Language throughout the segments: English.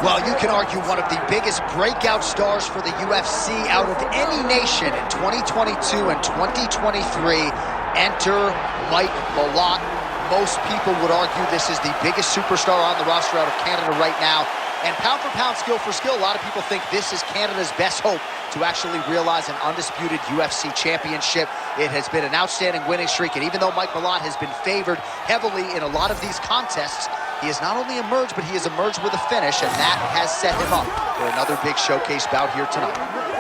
Well, you can argue one of the biggest breakout stars for the UFC out of any nation in 2022 and 2023. Enter Mike Malott. Most people would argue this is the biggest superstar on the roster out of Canada right now. And pound for pound, skill for skill, a lot of people think this is Canada's best hope to actually realize an undisputed UFC championship. It has been an outstanding winning streak, and even though Mike Malott has been favored heavily in a lot of these contests, he has not only emerged, but he has emerged with a finish, and that has set him up for another big showcase bout here tonight.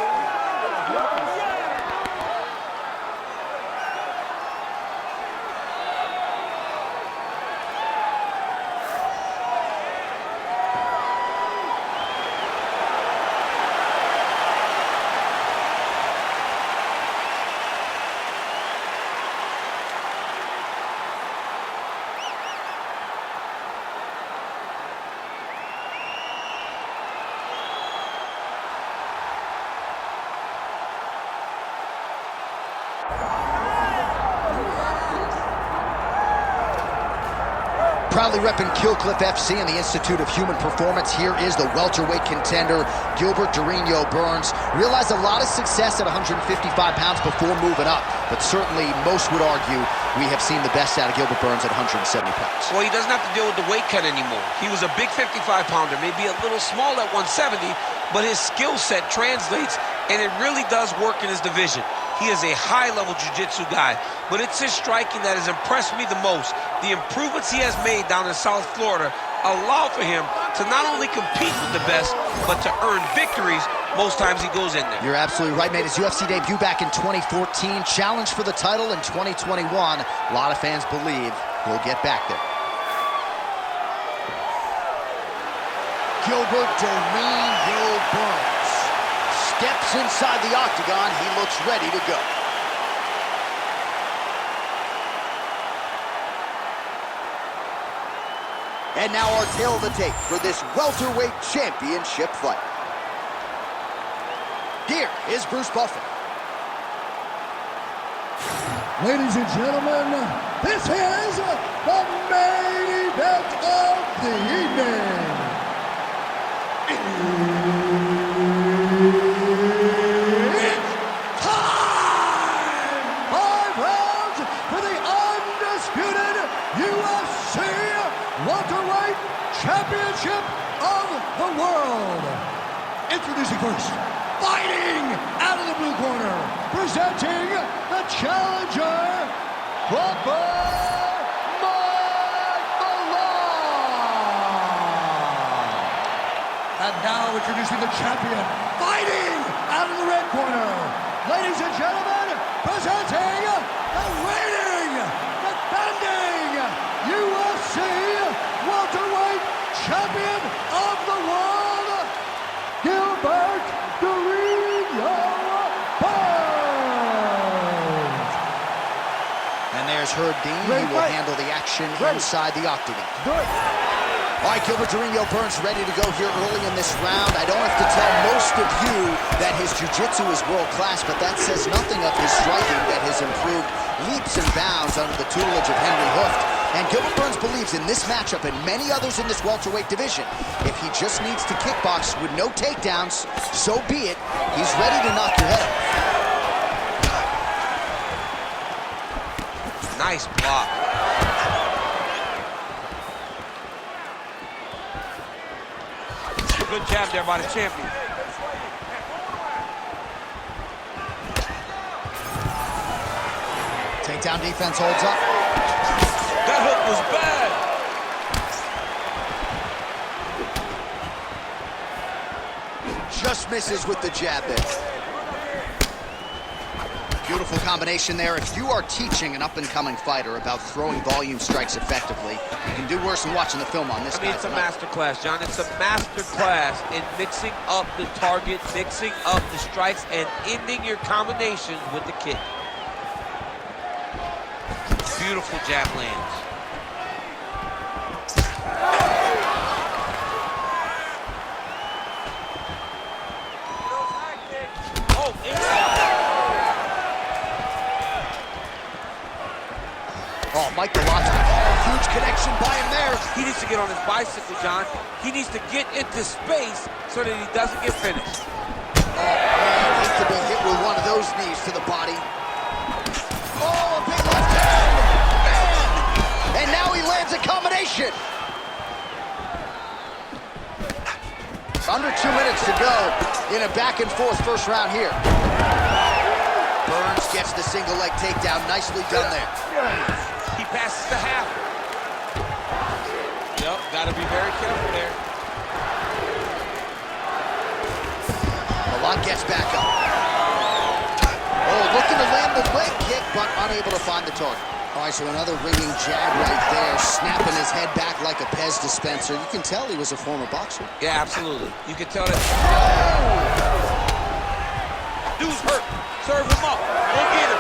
Proudly repping Killcliff FC and the Institute of Human Performance, here is the welterweight contender, Gilbert Burns. Realized a lot of success at 155 pounds before moving up, but certainly most would argue we have seen the best out of Gilbert Burns at 170 pounds. Well, he doesn't have to deal with the weight cut anymore. He was a big 55-pounder, maybe a little small at 170, but his skill set translates, and it really does work in his division. He is a high-level jiu-jitsu guy, but it's his striking that has impressed me the most. The improvements he has made down in South Florida allow for him to not only compete with the best, but to earn victories most times he goes in there. You're absolutely right, made his UFC debut back in 2014, challenged for the title in 2021. A lot of fans believe he'll get back there. Gilbert Burns steps inside the octagon. He looks ready to go. And now our tail of the tape for this welterweight championship fight. Here is Bruce Buffer. Ladies and gentlemen, this is the main event of the evening. It's time! 5 rounds for the undisputed UFC welterweight championship of the world. Introducing first, fighting out of the blue corner, presenting the challenger, Mike Malott. And now introducing the champion, fighting out of the red corner, ladies and gentlemen, presenting the reigning, defending UFC welterweight champion of the world, Gilbert Burns. And there's Herb Dean. He will handle the action inside the octagon. All right, Gilbert Burns ready to go here early in this round. I don't have to tell most of you that his jiu-jitsu is world-class, but that says nothing of his striking that has improved leaps and bounds under the tutelage of Henry Hooft. And Gilbert Burns believes in this matchup and many others in this welterweight division, if he just needs to kickbox with no takedowns, so be it. He's ready to knock your head off. Nice block. Good jab there by the champion. Takedown defense holds up. That hook was bad. Just misses with the jab there. Beautiful combination there. If you are teaching an up-and-coming fighter about throwing volume strikes effectively, you can do worse than watching the film on this guy. It's a master class, John. It's a master class in mixing up the target, mixing up the strikes, and ending your combinations with the kick. Beautiful jab lands. Oh, Mike Malott's Huge connection by him there. He needs to get on his bicycle, John. He needs to get into space so that he doesn't get finished. Oh, man, needs to be hit with one of those knees to the body. Oh, a big left hand! Man! And now he lands a combination. Under 2 minutes to go in a back-and-forth first round here. Burns gets the single leg takedown. Nicely done there. He passes the half. Yep, got to be very careful there. Malott gets back up. Oh, looking to land the leg kick, but unable to find the target. All right, so another ringing jab right there, snapping his head back like a Pez dispenser. You can tell he was a former boxer. Yeah, absolutely. You can tell that. Dude's hurt. Serve him up. Go get him.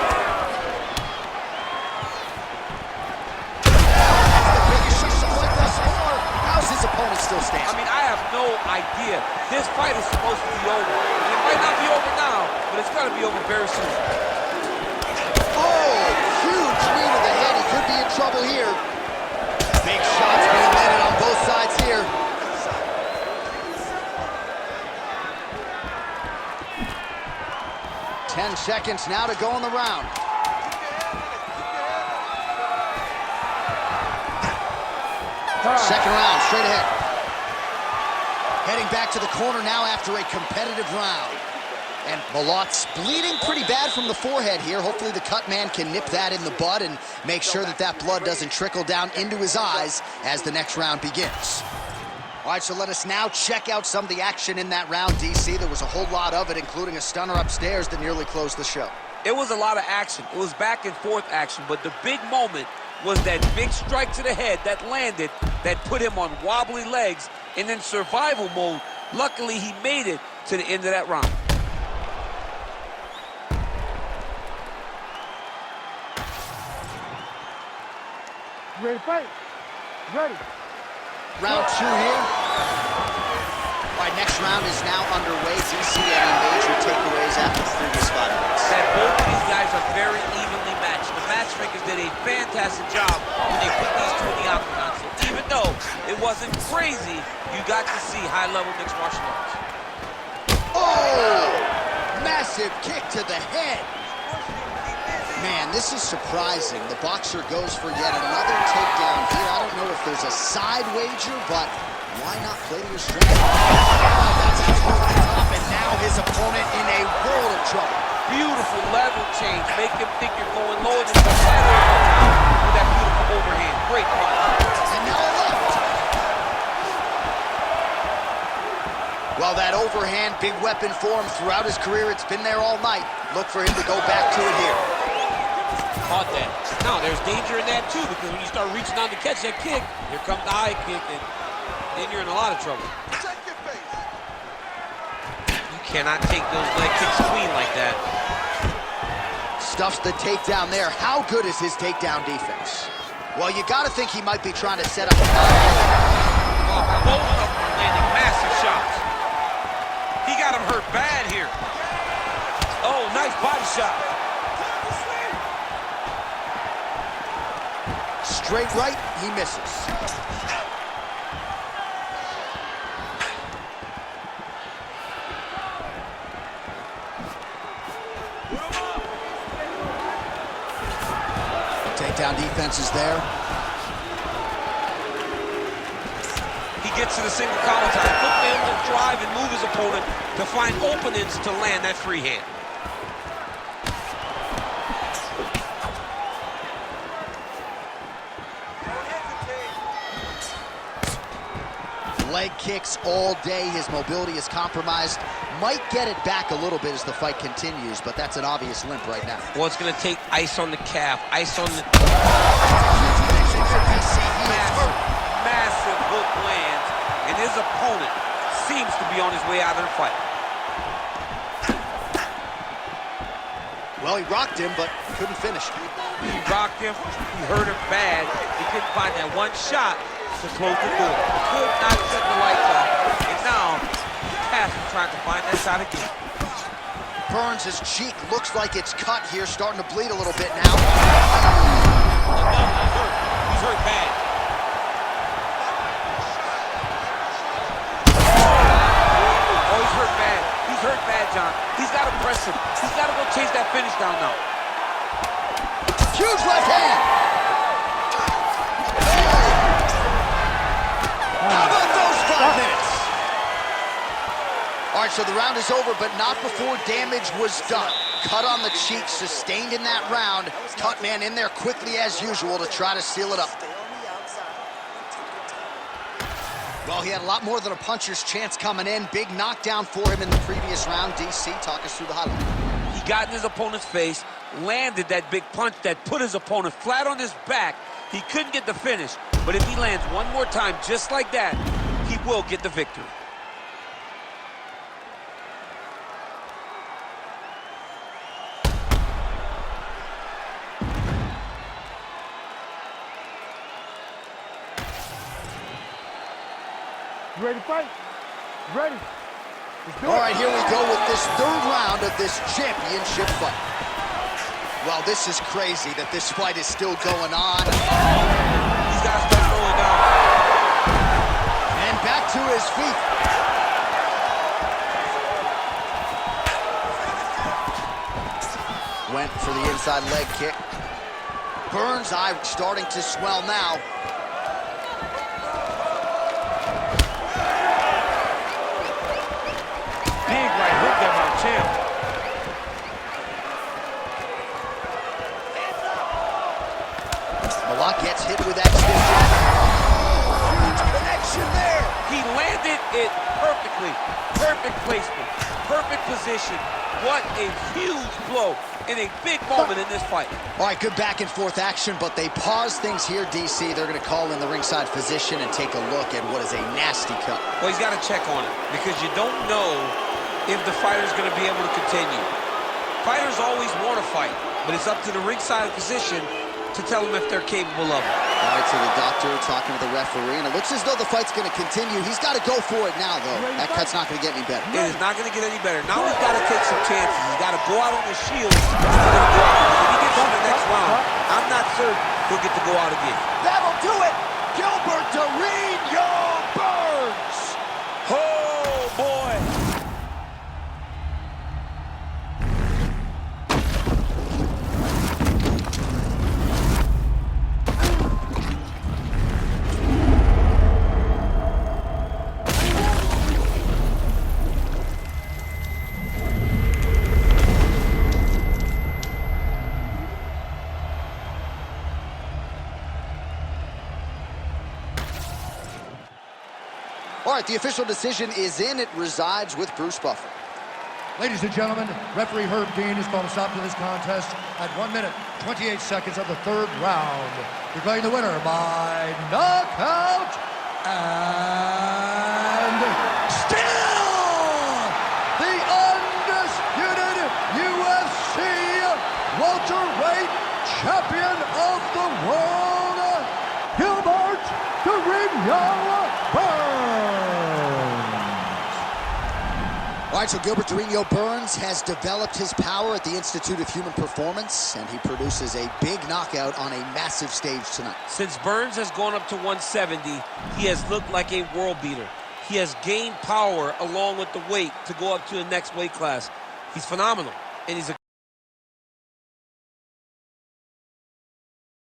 That's the biggest shot like thus far. How's his opponent still standing? I mean, I have no idea. This fight is supposed to be over. And it might not be over now, but it's got to be over very soon. Oh, huge knee to the head. He could be in trouble here. Big shots being landed on both sides here. Ten seconds now to go in the round. Second round, straight ahead. Heading back to the corner now after a competitive round. And Malott's bleeding pretty bad from the forehead here. Hopefully the cut man can nip that in the bud and make sure that that blood doesn't trickle down into his eyes as the next round begins. All right, so let us now check out some of the action in that round, DC. There was a whole lot of it, including a stunner upstairs that nearly closed the show. It was a lot of action. It was back and forth action, but the big moment was that big strike to the head that landed, that put him on wobbly legs and in survival mode. Luckily, he made it to the end of that round. Ready to fight? Ready. Round two here. All right, next round is now underway. Do you see any major takeaways after the previous 5 minutes? That both of these guys are very evenly matched. The matchmakers did a fantastic job when they put these two in the octagon. So even though it wasn't crazy, you got to see high-level mixed martial arts. Oh! Massive kick to the head. Man, this is surprising. The boxer goes for yet another takedown here. I don't know if there's a side wager, but why not play to your strength? That's over the top, and now his opponent in a world of trouble. Beautiful level change. Make him think you're going lower than the center with that beautiful overhand. Great punch. And now a left. Well, that overhand, big weapon for him throughout his career. It's been there all night. Look for him to go back to it here. Caught that. Now, there's danger in that, too, because when you start reaching out to catch that kick, here comes the high kick, and then you're in a lot of trouble. You cannot take those leg kicks clean like that. Stuffs the takedown there. How good is his takedown defense? Well, you got to think he might be trying to set up a both of them are landing massive shots. He got him hurt bad here. Oh, nice body shot. straight right, he misses. Takedown defense is there. He gets to the single collar time. Look for him to drive and move his opponent to find openings to land that free hand. Leg kicks all day. His mobility is compromised. Might get it back a little bit as the fight continues, but that's an obvious limp right now. Well, it's going to take ice on the calf, ice on the... Massive hook lands, and his opponent seems to be on his way out of the fight. Well, he rocked him, but couldn't finish. He rocked him, he hurt him bad. He couldn't find that one shot to close the door. Could not shut the lights off, and now Cass is trying to find that shot again. Burns' cheek looks like it's cut here, starting to bleed a little bit now. He's hurt bad. Oh, he's hurt bad. He's hurt bad, John. He's got to press him. He's got to go chase that finish down now. Huge left hand. How about those 5 minutes? All right, so the round is over, but not before damage was done. Cut on the cheek, sustained in that round. Cut man in there quickly as usual to try to seal it up. Well, he had a lot more than a puncher's chance coming in. Big knockdown for him in the previous round. DC, talk us through the highlight. He got in his opponent's face, landed that big punch that put his opponent flat on his back. He couldn't get the finish, but if he lands one more time just like that, he will get the victory. You ready to fight? You ready? Let's do it. All right, here we go with this third round of this championship fight. Well, this is crazy that this fight is still going on. He's got to start going down. And back to his feet. Went for the inside leg kick. Burns' eye starting to swell now. Big right hook there by Champ. Malott gets hit with that stiff jab. Huge connection there. He landed it perfectly. Perfect placement. Perfect position. What a huge blow in a big moment in this fight. All right, good back and forth action, but they pause things here, DC. They're going to call in the ringside physician and take a look at what is a nasty cut. Well, he's got to check on it because you don't know if the fighter's going to be able to continue. Fighters always want to fight, but it's up to the ringside physician to tell them if they're capable of it. All right, so the doctor talking to the referee, and it looks as though the fight's going to continue. He's got to go for it now, though. That cut's not going to get any better. It is not going to get any better. Now he's got to take some chances. He's got to go out on the shield. If he gets to the next round, I'm not certain he'll get to go out again. That'll do it. Gilbert to Burns. Oh, boy. All right, the official decision is in. It resides with Bruce Buffer. Ladies and gentlemen, referee Herb Dean has called a stop to this contest at 1 minute, 28 seconds of the third round. Declaring the winner by knockout and still the undisputed UFC welterweight champion of the world, Gilbert Burns. All right, so Gilbert Burns has developed his power at the Institute of Human Performance, and he produces a big knockout on a massive stage tonight. Since Burns has gone up to 170, he has looked like a world beater. He has gained power along with the weight to go up to the next weight class. He's phenomenal, and he's a